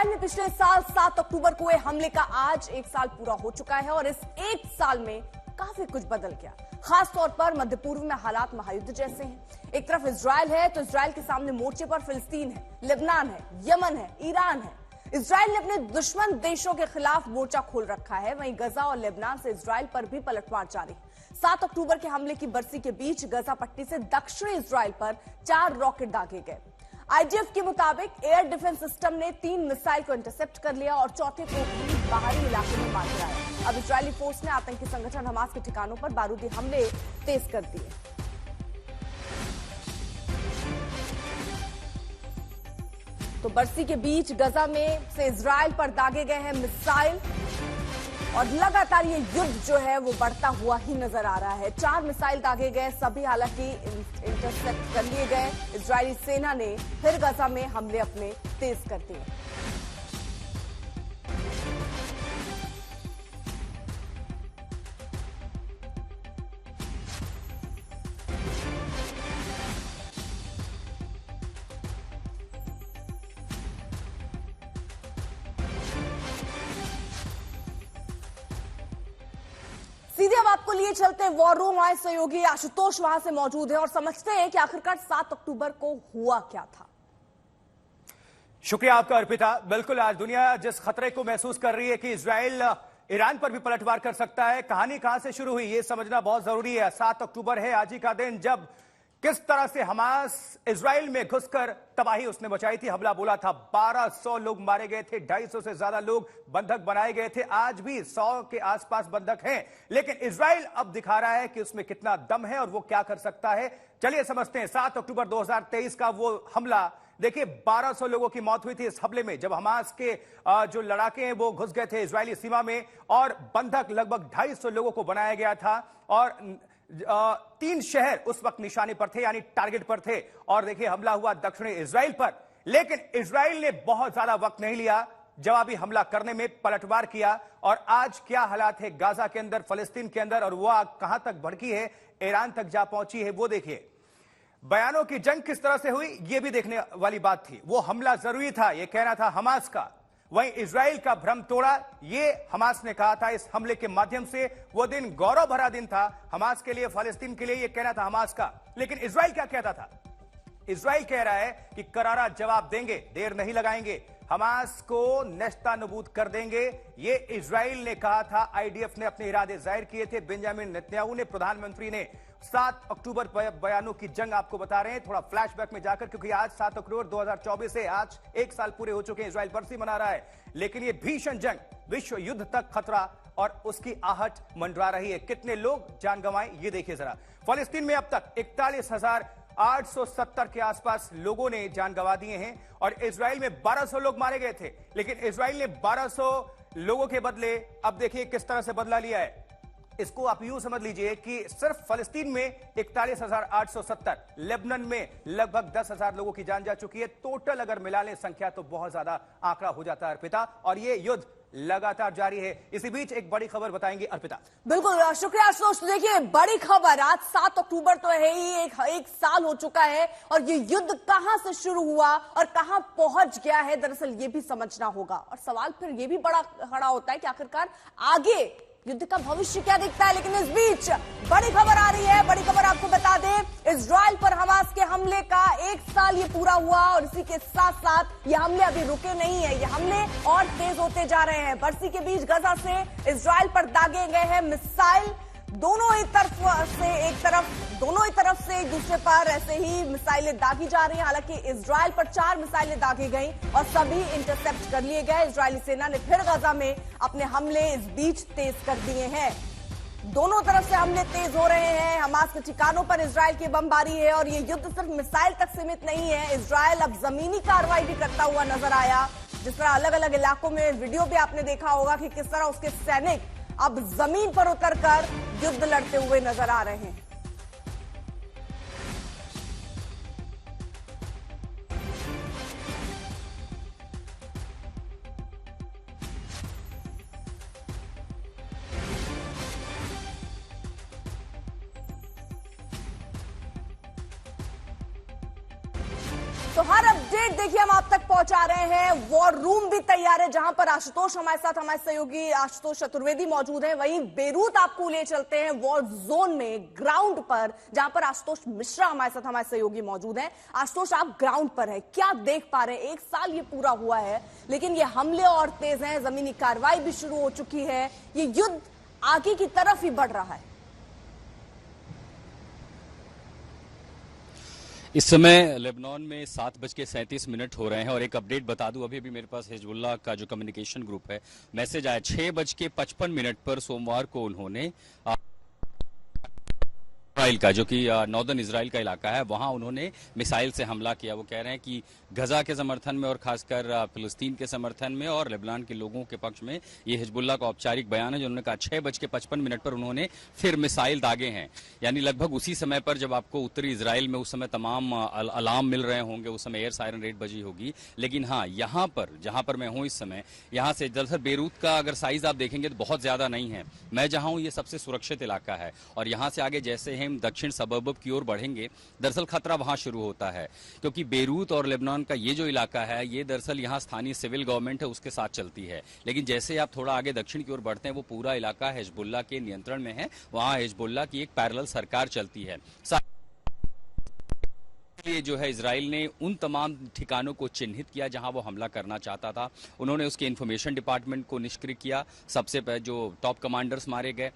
Israel में पिछले साल 7 अक्टूबर को हुए हमले का आज एक साल पूरा हो चुका है और इस एक साल में काफी कुछ बदल गया। खास तौर पर मध्य पूर्व में हालात महायुद्ध जैसे हैं। एक तरफ इजराइल है तो इजराइल के सामने मोर्चे पर फिलिस्तीन है, लेबनान है, यमन है, ईरान है। इजराइल ने अपने दुश्मन देशों के खिलाफ मोर्चा खोल रखा है। वहीं गजा और लेबनान से इजराइल पर भी पलटवार जारी है। 7 अक्टूबर के हमले की बरसी के बीच गजा पट्टी से दक्षिणी इजराइल पर 4 रॉकेट दागे गए। आईडीएफ के मुताबिक एयर डिफेंस सिस्टम ने 3 मिसाइल को इंटरसेप्ट कर लिया और चौथे को भी बाहरी इलाके में मार गिराया। अब इजरायली फोर्स ने आतंकी संगठन हमास के ठिकानों पर बारूदी हमले तेज कर दिए। तो बरसी के बीच गजा में से इजराइल पर दागे गए हैं मिसाइल और लगातार ये युद्ध जो है वो बढ़ता हुआ ही नजर आ रहा है। 4 मिसाइल दागे गए, सभी हालांकि इंटरसेप्ट कर लिए गए। इजरायली सेना ने फिर गजा में हमले अपने तेज कर दिए। सीधे अब आपको लिए चलते हैं वॉर रूम। हमारे सहयोगी आशुतोष वहां से मौजूद है और समझते हैं कि आखिरकार 7 अक्टूबर को हुआ क्या था। शुक्रिया आपका अर्पिता। बिल्कुल, आज दुनिया जिस खतरे को महसूस कर रही है कि इजराइल ईरान पर भी पलटवार कर सकता है, कहानी कहां से शुरू हुई ये समझना बहुत जरूरी है। 7 अक्टूबर है आज ही का दिन जब किस तरह से हमास इजराइल में घुसकर तबाही उसने मचाई थी। हमला बोला था, 1200 लोग मारे गए थे, 250 से ज्यादा लोग बंधक बनाए गए थे। आज भी 100 के आसपास बंधक हैं, लेकिन इजराइल अब दिखा रहा है कि उसमें कितना दम है और वो क्या कर सकता है। चलिए समझते हैं 7 अक्टूबर 2023 का वो हमला। देखिए, 1200 लोगों की मौत हुई थी इस हमले में जब हमास के जो लड़ाके हैं वो घुस गए थे इजरायली सीमा में और बंधक लगभग 250 लोगों को बनाया गया था और 3 शहर उस वक्त निशाने पर थे, यानी टारगेट पर थे। और देखिए, हमला हुआ दक्षिणी इजराइल पर, लेकिन इजराइल ने बहुत ज्यादा वक्त नहीं लिया, जवाबी हमला करने में पलटवार किया। और आज क्या हालात है गाजा के अंदर, फलस्तीन के अंदर, और वो आग कहां तक भड़की है, ईरान तक जा पहुंची है, वो देखिए। बयानों की जंग किस तरह से हुई ये भी देखने वाली बात थी। वो हमला जरूरी था, ये कहना था हमास का। वहीं इजराइल का भ्रम तोड़ा, ये हमास ने कहा था। इस हमले के माध्यम से वो दिन गौरव भरा दिन था हमास के लिए, फलस्तीन के लिए, ये कहना था हमास का। लेकिन इजराइल क्या कहता था? इजराइल कह रहा है कि करारा जवाब देंगे, देर नहीं लगाएंगे, हमास को नेस्तनाबूद कर देंगे। ये इजराइल ने कहा था। आईडीएफ ने अपने इरादे जाहिर किए थे। बेंजामिन नेतन्याहू ने, प्रधानमंत्री ने 7 अक्टूबर बयानों की जंग आपको बता रहे हैं थोड़ा फ्लैशबैक में जाकर, क्योंकि आज 7 अक्टूबर 2024 से आज 1 साल पूरे हो चुके हैं। इजराइल बरसी मना रहा है, लेकिन ये भीषण जंग विश्व युद्ध तक खतरा और उसकी आहट मंडरा रही है। कितने लोग जान गंवाए ये देखिए जरा। फलस्तीन में अब तक 41,870 के आसपास लोगों ने जान गंवा दिए हैं और इजराइल में 1200 लोग मारे गए थे। लेकिन इजराइल ने 1200 लोगों के बदले अब देखिए किस तरह से बदला लिया है। इसको आप यूं समझ लीजिए कि सिर्फ फलस्तीन में 41,870, लेबनान में लगभग 10,000 लोगों की जान जा चुकी है। टोटल अगर मिला लें संख्या तो बहुत ज्यादा आंकड़ा हो जाता है अर्पिता, और ये युद्ध लगातार जारी है। इसी बीच एक बड़ी खबर बताएंगे अर्पिता। बिल्कुल, शुक्रिया आशुतोष। देखिए, बड़ी खबर, आज 7 अक्टूबर तो है ही, एक साल हो चुका है और ये युद्ध कहां से शुरू हुआ और कहां पहुंच गया है, दरअसल ये भी समझना होगा। और सवाल फिर ये भी बड़ा खड़ा होता है कि आखिरकार आगे युद्ध का भविष्य क्या दिखता है। लेकिन इस बीच बड़ी खबर आ रही है। बड़ी खबर आपको बता दें, इजराइल पर हमास के हमले का 1 साल ये पूरा हुआ और इसी के साथ साथ ये हमले अभी रुके नहीं है, ये हमले और तेज होते जा रहे हैं। बरसी के बीच गजा से इजराइल पर दागे गए हैं मिसाइल। दोनों ही तरफ से एक दूसरे पर ऐसे ही मिसाइलें दागी जा रही हैं। हालांकि इजराइल पर 4 मिसाइलें दागी गई और सभी इंटरसेप्ट कर लिए गए। इजरायली सेना ने फिर गजा में अपने हमले इस बीच तेज कर दिए हैं। दोनों तरफ से हमले तेज हो रहे हैं। हमास के ठिकानों पर इजराइल की बमबारी है और ये युद्ध सिर्फ मिसाइल तक सीमित नहीं है। इजराइल अब जमीनी कार्रवाई भी करता हुआ नजर आया। जिस तरह अलग अलग इलाकों में वीडियो भी आपने देखा होगा कि किस तरह उसके सैनिक अब जमीन पर उतरकर युद्ध लड़ते हुए नजर आ रहे हैं। तो हर अपडेट अपडेट देखिए हम आप तक पहुंचा रहे हैं। वॉर रूम भी तैयार है, जहां पर आशुतोष हमारे साथ, हमारे सहयोगी आशुतोष चतुर्वेदी मौजूद हैं। वहीं बेरूत आपको ले चलते हैं वॉर जोन में, ग्राउंड पर, जहां पर आशुतोष मिश्रा हमारे साथ, हमारे सहयोगी मौजूद हैं। आशुतोष, आप ग्राउंड पर है, क्या देख पा रहे हैं? 1 साल ये पूरा हुआ है, लेकिन ये हमले और तेज हैं, जमीनी कार्रवाई भी शुरू हो चुकी है, ये युद्ध आगे की तरफ ही बढ़ रहा है। इस समय लेबनान में 7:37 हो रहे हैं और एक अपडेट बता दूं, अभी मेरे पास हिजबुल्लाह का जो कम्युनिकेशन ग्रुप है, मैसेज आया 6:55 पर सोमवार को उन्होंने इसराइल का, जो कि नॉर्दर्न इसराइल का इलाका है, वहां उन्होंने मिसाइल से हमला किया। वो कह रहे हैं कि गजा के समर्थन में और खासकर फिलिस्तीन के समर्थन में और लेबनान के लोगों के पक्ष में ये हिजबुल्लाह का औपचारिक बयान है, जो उन्होंने कहा 6:55 पर उन्होंने फिर मिसाइल दागे हैं। यानी लगभग उसी समय पर जब आपको उत्तरी इसराइल में उस समय तमाम अलार्म मिल रहे होंगे, उस समय एयर सायरन रेट बजी होगी। लेकिन हाँ, यहाँ पर जहां पर मैं हूँ इस समय, यहाँ से दरअसल बेरूत का अगर साइज आप देखेंगे तो बहुत ज्यादा नहीं है। मैं जहां हूँ ये सबसे सुरक्षित इलाका है और यहाँ से आगे जैसे हम दक्षिण सबर्ब की ओर बढ़ेंगे, दरअसल खतरा वहां शुरू होता है, क्योंकि बेरूत और लेबनान का ये जो इलाका है, ये दरअसल यहाँ स्थानीय सिविल गवर्नमेंट है उसके साथ चलती है। लेकिन जैसे आप थोड़ा आगे दक्षिण की ओर बढ़ते हैं, वो पूरा इलाका हिजबुल्लाह के नियंत्रण में है। वहां हिजबुल्लाह की एक पैरेलल सरकार चलती है। लिए जो है इजराइल ने उन तमाम ठिकानों को चिन्हित किया जहां वो हमला करना चाहता था। उन्होंने उसके इंफॉर्मेशन डिपार्टमेंट को निष्क्रिय किया। सबसे पहले जो टॉप कमांडर्स मारे गए,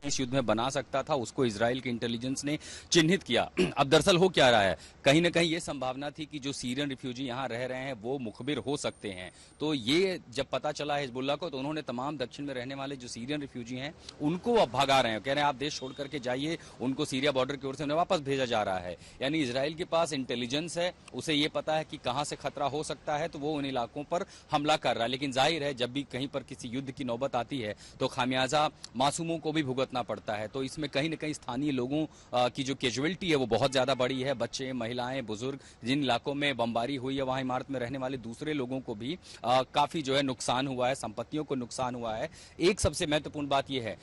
इस युद्ध में बना सकता था, उसको इजराइल के इंटेलिजेंस ने चिन्हित किया। अब दरअसल हो क्या रहा है, कहीं ना कहीं ये संभावना थी कि जो सीरियन रिफ्यूजी यहाँ रह रहे हैं वो मुखबिर हो सकते हैं। तो ये जब पता चला हिजबुल्लाह को, तो उन्होंने तमाम दक्षिण में रहने वाले जो सीरियन रिफ्यूजी हैं उनको अब भगा रहे हैं। कह रहे हैं आप देश छोड़ करके जाइए, उनको सीरिया बॉर्डर की ओर से उन्हें वापस भेजा जा रहा है। यानी इजराइल के पास इंटेलिजेंस है, उसे ये पता है कि कहाँ से खतरा हो सकता है, तो वो उन इलाकों पर हमला कर रहा है। लेकिन जाहिर है, जब भी कहीं पर किसी युद्ध की नौबत आती है तो खामियाजा मासूमों को भी भुगतना पड़ता है। तो इसमें कहीं न कहीं स्थानीय लोगों की जो कैजुअलिटी है वो बहुत ज्यादा बड़ी है। बच्चे, महिलाएं, बुजुर्ग, जिन इलाकों में बमबारी हुई है वहां इमारत में रहने वाले दूसरे लोगों को भी काफी जो है नुकसान हुआ है, संपत्तियों को नुकसान हुआ है। एक सबसे महत्वपूर्ण बात यह है,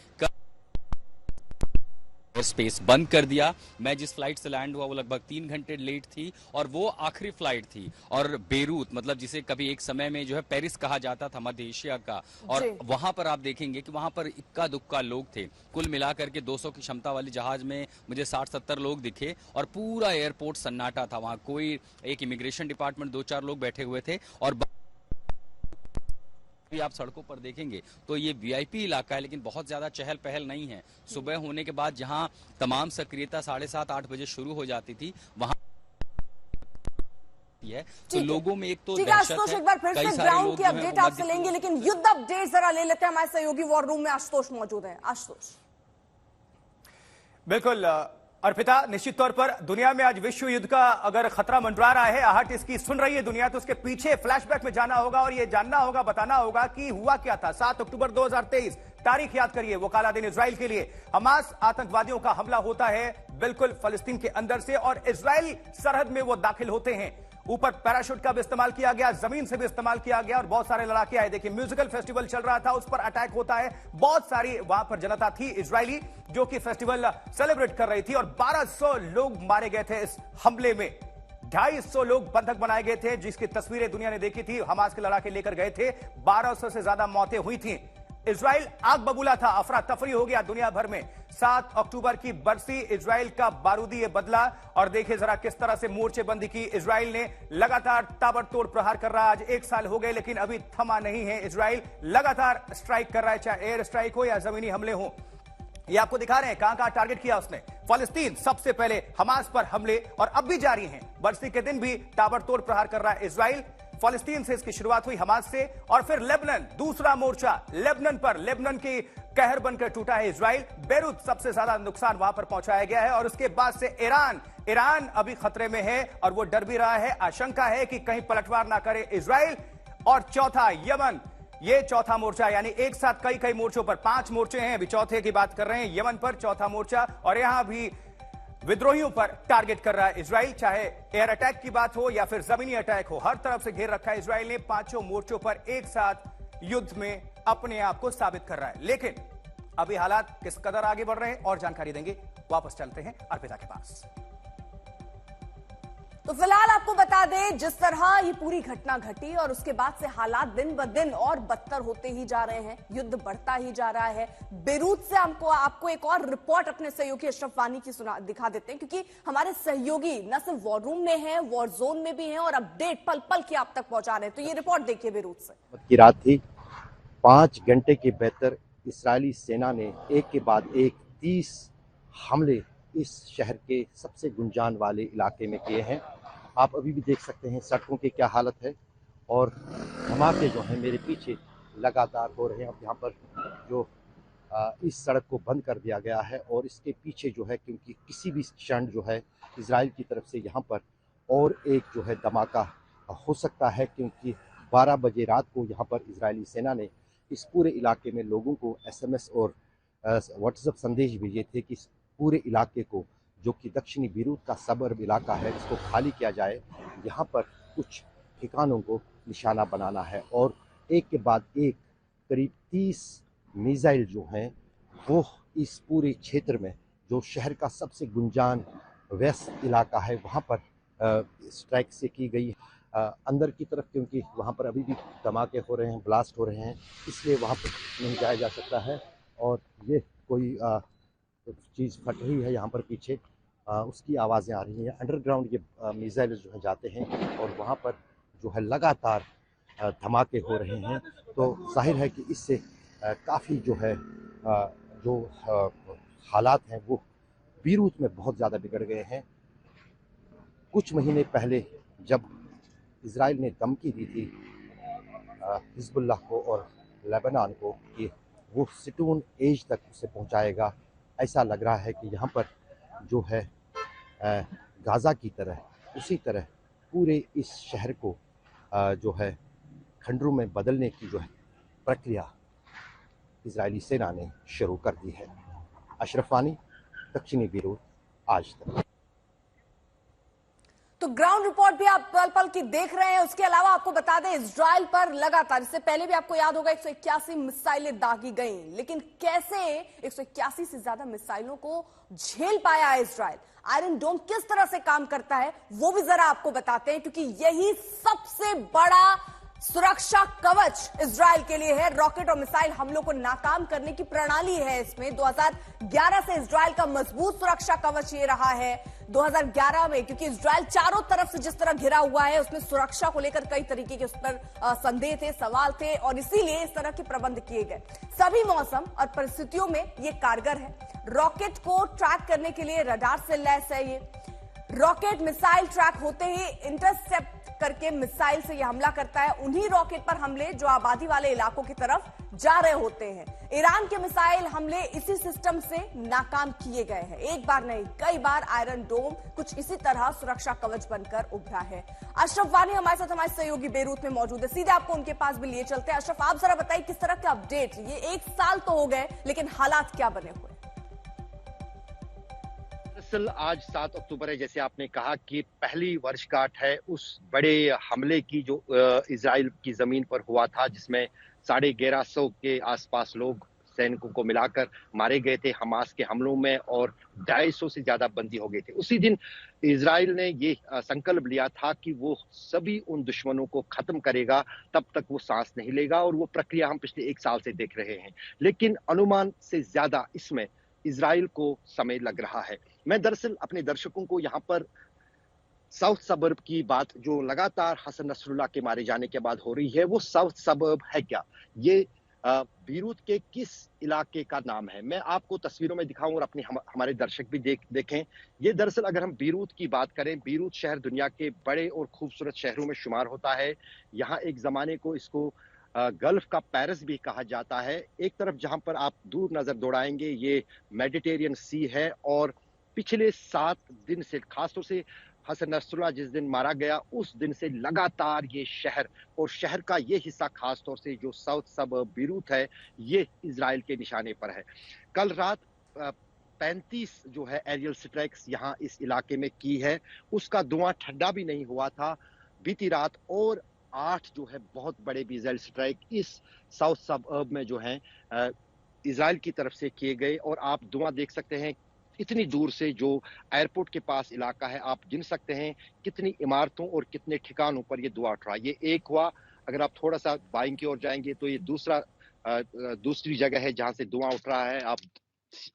स्पेस बंद कर दिया। मैं जिस फ्लाइट से लैंड हुआ वो लगभग 3 घंटे लेट थी और वो आखिरी फ्लाइट थी। और बेरूत, मतलब जिसे कभी एक समय में जो है पेरिस कहा जाता था मध्य एशिया का, और वहां पर आप देखेंगे कि वहां पर इक्का दुक्का लोग थे। कुल मिलाकर के 200 की क्षमता वाली जहाज में मुझे 60-70 लोग दिखे और पूरा एयरपोर्ट सन्नाटा था। वहां कोई, एक इमिग्रेशन डिपार्टमेंट 2-4 लोग बैठे हुए थे और भी आप सड़कों पर देखेंगे तो ये वीआईपी इलाका है, लेकिन बहुत ज्यादा चहल पहल नहीं है। सुबह होने के बाद जहां तमाम सक्रियता 7:30-8 बजे शुरू हो जाती थी, वहां है तो लोगों में एक तो आशुतोष, एक बार फिर से ग्राउंड की अपडेट आपसे लेंगे, लेकिन युद्ध अपडेट जरा ले लेते हैं। हमारे सहयोगी वॉर रूम में आशुतोष मौजूद है। आशुतोष। बिल्कुल अर्पिता, निश्चित तौर पर दुनिया में आज विश्व युद्ध का अगर खतरा मंडरा रहा है, आहट इसकी सुन रही है दुनिया, तो उसके पीछे फ्लैशबैक में जाना होगा और यह जानना होगा, बताना होगा कि हुआ क्या था। 7 अक्टूबर 2023, तारीख याद करिए, वो काला दिन इजराइल के लिए। हमास आतंकवादियों का हमला होता है बिल्कुल फलस्तीन के अंदर से और इजराइल सरहद में वो दाखिल होते हैं। ऊपर पैराशूट का भी इस्तेमाल किया गया, जमीन से भी इस्तेमाल किया गया और बहुत सारे लड़ाके आए। देखिए, म्यूजिकल फेस्टिवल चल रहा था, उस पर अटैक होता है। बहुत सारी वहां पर जनता थी इजरायली जो कि फेस्टिवल सेलिब्रेट कर रही थी और 1200 लोग मारे गए थे इस हमले में। 250 लोग बंधक बनाए गए थे, जिसकी तस्वीरें दुनिया ने देखी थी। हमास के लड़ाके लेकर गए थे, 1200 से ज्यादा मौतें हुई थी। इजराइल आग बबूला था, अफरा तफरी हो गया दुनिया भर में। 7 अक्टूबर की बरसी, इजराइल का बारूदी ये बदला और देखिए जरा किस तरह से मोर्चेबंदी की इजराइल ने। लगातार ताबड़तोड़ प्रहार कर रहा है। आज 1 साल हो गए, लेकिन अभी थमा नहीं है। इजराइल लगातार स्ट्राइक कर रहा है, चाहे एयर स्ट्राइक हो या जमीनी हमले हो। ये आपको दिखा रहे हैं कहां कहां टारगेट किया उसने। फलस्तीन सबसे पहले, हमास पर हमले और अब भी जारी हैं। बरसी के दिन भी ताबड़तोड़ प्रहार कर रहा है इजराइल। फलस्तीन से इसकी शुरुआत हुई, हमास से, और फिर लेबनान, दूसरा मोर्चा लेबनान पर। लेबनान की कहर बनकर टूटा है इजराइल। बेरूत सबसे ज्यादा नुकसान वहां पर पहुंचाया गया है और उसके बाद से ईरान अभी खतरे में है और वो डर भी रहा है। आशंका है कि कहीं पलटवार ना करे इजराइल। और चौथा यमन, ये चौथा मोर्चा, यानी एक साथ कई मोर्चों पर 5 मोर्चे हैं, अभी चौथे की बात कर रहे हैं। यमन पर चौथा मोर्चा और यहां भी विद्रोहियों पर टारगेट कर रहा है इजराइल। चाहे एयर अटैक की बात हो या फिर जमीनी अटैक हो, हर तरफ से घेर रखा है इजराइल ने। 5 मोर्चों पर एक साथ युद्ध में अपने आप को साबित कर रहा है। लेकिन अभी हालात किस कदर आगे बढ़ रहे हैं और जानकारी देंगे। वापस चलते हैं अर्पिता के पास। तो फिलहाल आपको बता दें, जिस तरह ये पूरी घटना घटी और उसके बाद से हालात दिन ब दिन और बदतर होते ही जा रहे हैं, युद्ध बढ़ता ही जा रहा है। बेरूत से आपको एक और रिपोर्ट अपने सहयोगी अशरफ वानी की दिखा देते हैं, क्योंकि हमारे सहयोगी न सिर्फ वॉर रूम में हैं, वॉर जोन में भी हैं और अपडेट पल पल की आप तक पहुंचा रहे हैं। तो ये रिपोर्ट देखिए बेरूत से। की रात थी, 5 घंटे के भीतर इस्राएली सेना ने एक के बाद एक 30 हमले इस शहर के सबसे गुंजान वाले इलाके में किए हैं। आप अभी भी देख सकते हैं सड़कों की क्या हालत है और धमाके जो हैं मेरे पीछे लगातार हो रहे हैं। अब यहाँ पर जो इस सड़क को बंद कर दिया गया है और इसके पीछे जो है, क्योंकि किसी भी क्षण जो है इजराइल की तरफ से यहाँ पर और एक जो है धमाका हो सकता है, क्योंकि 12 बजे रात को यहाँ पर इजरायली सेना ने इस पूरे इलाके में लोगों को SMS और व्हाट्सएप संदेश भेजे थे कि इस पूरे इलाके को, जो कि दक्षिणी बेरूत का सबर्ब इलाका है, इसको खाली किया जाए। यहाँ पर कुछ ठिकानों को निशाना बनाना है और एक के बाद एक करीब 30 मिसाइल जो हैं वो इस पूरे क्षेत्र में, जो शहर का सबसे गुंजान वेस्ट इलाका है, वहाँ पर स्ट्राइक से की गई। अंदर की तरफ क्योंकि वहाँ पर अभी भी धमाके हो रहे हैं, ब्लास्ट हो रहे हैं, इसलिए वहाँ पर नहीं जाया जा सकता है। और ये कोई चीज़ फट रही है यहाँ पर पीछे, उसकी आवाज़ें आ रही हैं। अंडरग्राउंड ये मिसाइल जो है जाते हैं और वहाँ पर जो है लगातार धमाके हो रहे हैं। तो जाहिर है कि इससे काफ़ी जो है जो हालात हैं वो बेरूत में बहुत ज़्यादा बिगड़ गए हैं। कुछ महीने पहले जब इजराइल ने धमकी दी थी हिजबुल्लाह को और लेबनान को कि वो सिटून एज तक उसे पहुंचाएगा, ऐसा लग रहा है कि यहाँ पर जो है गाज़ा की तरह, उसी तरह पूरे इस शहर को जो है खंडरों में बदलने की जो है प्रक्रिया इजरायली सेना ने शुरू कर दी है। अशरफ वानी, दक्षिणी बेरूत, आज तक। तो ग्राउंड रिपोर्ट भी आप पल पल की देख रहे हैं। उसके अलावा आपको बता दें, इजराइल पर लगातार, इससे पहले भी आपको याद होगा 181 मिसाइलें दागी गईं, लेकिन कैसे 181 से ज्यादा मिसाइलों को झेल पाया है इजराइल, आयरन डोम किस तरह से काम करता है वो भी जरा आपको बताते हैं, क्योंकि यही सबसे बड़ा सुरक्षा कवच इजराइल के लिए है। रॉकेट और मिसाइल हमलों को नाकाम करने की प्रणाली है इसमें। 2011 से इजराइल का मजबूत सुरक्षा कवच ये रहा है। 2011 में, क्योंकि इजराइल चारों तरफ से जिस तरह घिरा हुआ है, उसमें सुरक्षा को लेकर कई तरीके के उस पर संदेह थे, सवाल थे, और इसीलिए इस तरह के प्रबंध किए गए। सभी मौसम और परिस्थितियों में ये कारगर है। रॉकेट को ट्रैक करने के लिए रडार से लैस है ये। रॉकेट मिसाइल ट्रैक होते ही इंटरसेप्ट करके मिसाइल से यह हमला करता है। उन्हीं रॉकेट पर हमले जो आबादी वाले इलाकों की तरफ जा रहे होते हैं। ईरान के मिसाइल हमले इसी सिस्टम से नाकाम किए गए हैं। एक बार नहीं, कई बार आयरन डोम कुछ इसी तरह सुरक्षा कवच बनकर उभरा है। अशरफ वानी हमारे साथ, हमारे सहयोगी बेरूत में मौजूद है, सीधे आपको उनके पास भी लिए चलते हैं। अशरफ, आप जरा बताइए किस तरह के अपडेट, ये 1 साल तो हो गए, लेकिन हालात क्या बने हुए? दरअसल आज 7 अक्टूबर है, जैसे आपने कहा कि पहली वर्षगांठ है उस बड़े हमले की जो इजराइल की जमीन पर हुआ था, जिसमें 1150 के आसपास लोग सैनिकों को मिलाकर मारे गए थे हमास के हमलों में, और 250 से ज्यादा बंदी हो गए थे। उसी दिन इजराइल ने ये संकल्प लिया था कि वो सभी उन दुश्मनों को खत्म करेगा, तब तक वो सांस नहीं लेगा, और वो प्रक्रिया हम पिछले 1 साल से देख रहे हैं। लेकिन अनुमान से ज्यादा इसमें इजराइल को समय लग रहा है। मैं दरअसल अपने दर्शकों को यहाँ पर साउथ सबर्ब की बात, जो लगातार हसन नसरुल्लाह के मारे जाने के बाद हो रही है, वो साउथ सबर्ब है क्या, ये बेरूत के किस इलाके का नाम है, मैं आपको तस्वीरों में दिखाऊं और अपने हमारे दर्शक भी देखें। ये दरअसल अगर हम बेरूत की बात करें, बेरूत शहर दुनिया के बड़े और खूबसूरत शहरों में शुमार होता है। यहाँ एक जमाने को इसको गल्फ का पेरिस भी कहा जाता है। एक तरफ जहां पर आप दूर नजर दौड़ाएंगे ये मेडिटेरियन सी है, और पिछले 7 दिन से, खासतौर से हसन नसरुल्लाह जिस दिन मारा गया उस दिन से लगातार ये शहर और शहर का ये हिस्सा, खासतौर से जो साउथ सबर्ब बेरूत है, ये इजराइल के निशाने पर है। कल रात 35 जो है एरियल स्ट्राइक्स यहाँ इस इलाके में की है, उसका धुआं ठंडा भी नहीं हुआ था बीती रात, और 8 जो है बहुत बड़े मिसाइल स्ट्राइक इस साउथ सबर्ब में जो है इजराइल की तरफ से किए गए। और आप धुआं देख सकते हैं, इतनी दूर से जो एयरपोर्ट के पास इलाका है, आप गिन सकते हैं कितनी इमारतों और कितने ठिकानों पर ये धुआं उठ रहा है। ये एक हुआ। अगर आप थोड़ा सा बाइं की ओर जाएंगे तो ये दूसरी जगह है जहां से धुआं उठ रहा है, आप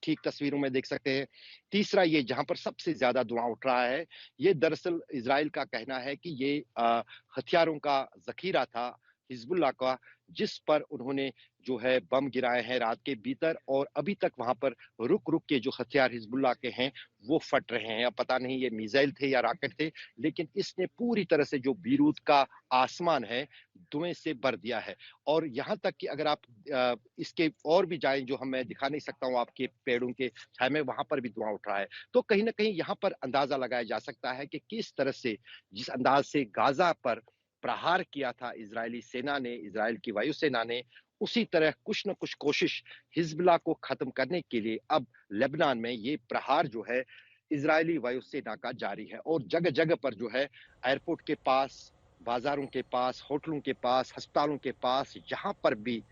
ठीक तस्वीरों में देख सकते हैं। तीसरा, ये जहां पर सबसे ज्यादा धुआं उठ रहा है, ये दरअसल इजराइल का कहना है कि ये हथियारों का जखीरा था हिजबुल्लाह का, जिस पर उन्होंने जो है बम गिराए हैं रात के भीतर, और अभी तक वहां पर रुक रुक के जो हथियार हिजबुल्लाह के हैं वो फट रहे हैं। अब पता नहीं ये मिसाइल थे या रॉकेट थे, लेकिन इसने पूरी तरह से जो बीरूत का आसमान है धुएं से भर दिया है। और यहाँ तक कि अगर आप इसके और भी जाएं, जो मैं दिखा नहीं सकता हूँ आपके पेड़ों के छाए में, वहां पर भी धुआं उठ रहा है। तो कहीं ना कहीं यहाँ पर अंदाजा लगाया जा सकता है कि किस तरह से, जिस अंदाज से गाजा पर प्रहार किया था इजरायली सेना ने, इजराइल की वायुसेना ने, उसी तरह कुछ न कुछ कोशिश हिजबुल्लाह को खत्म करने के लिए अब लेबनान में ये प्रहार जो है इजरायली वायुसेना का जारी है। और जगह जगह पर जो है एयरपोर्ट के पास, बाजारों के पास, होटलों के पास, अस्पतालों के पास, जहां पर भी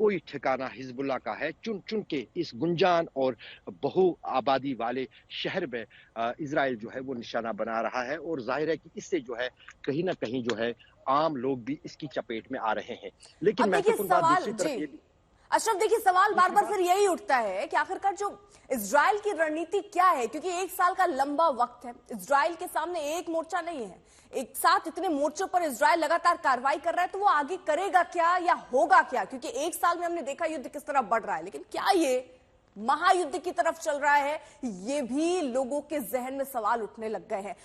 कोई ठिकाना हिजबुल्लाह का है, चुन चुन के इस गुंजान और बहु आबादी वाले शहर में इजराइल जो है वो निशाना बना रहा है। और जाहिर है कि इससे जो है कहीं ना कहीं जो है आम लोग भी इसकी चपेट में आ रहे हैं। लेकिन अब देखिए महत्वपूर्ण बात सवाल दूसरी तरफ जी ये भी, अशरफ, देखिए सवाल बार बार फिर यही उठता है कि आखिरकार जो इजराइल की रणनीति क्या है, क्योंकि एक साल का लंबा वक्त है। इजराइल के सामने एक मोर्चा नहीं है, एक साथ इतने मोर्चों पर इजराइल लगातार कार्रवाई कर रहा है, तो वो आगे करेगा क्या या होगा क्या? क्योंकि एक साल में हमने देखा युद्ध किस तरह बढ़ रहा है, लेकिन क्या ये महायुद्ध की तरफ चल रहा है, ये भी लोगों के जहन में सवाल उठने लग गए हैं।